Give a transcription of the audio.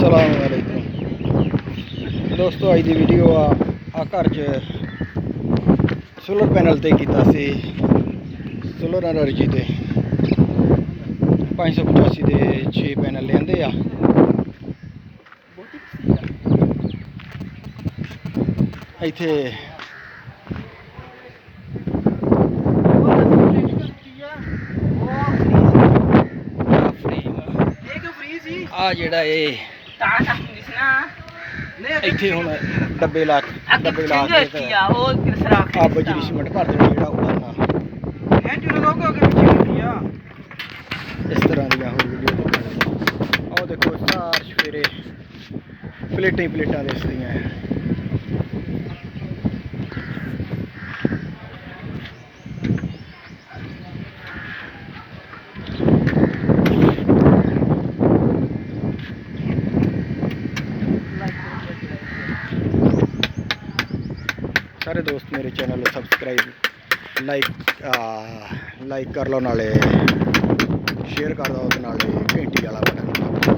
अस्सलामुअलैकुम दोस्तों, अज की वीडियो आ घर च सोलर पैनल ते कीता सी सोलर एनर्जी ते 585 के 6 पैनल लियांदे आ। इत्थे आ जेड़ा इत्थे हुण डब्बे ला के आ बजरी सीमेंट भर देना जेड़ा उड़ाना इस तरह दियां होर वीडियो देखने आओ। देखो सार सवेरे प्लेटां ही प्लेटां दिसदियां हैं। सारे दोस्त मेरे चैनल को सबसक्राइब लाइक कर लो, नाले शेयर कर दो, नाले घंटी वाला बटन।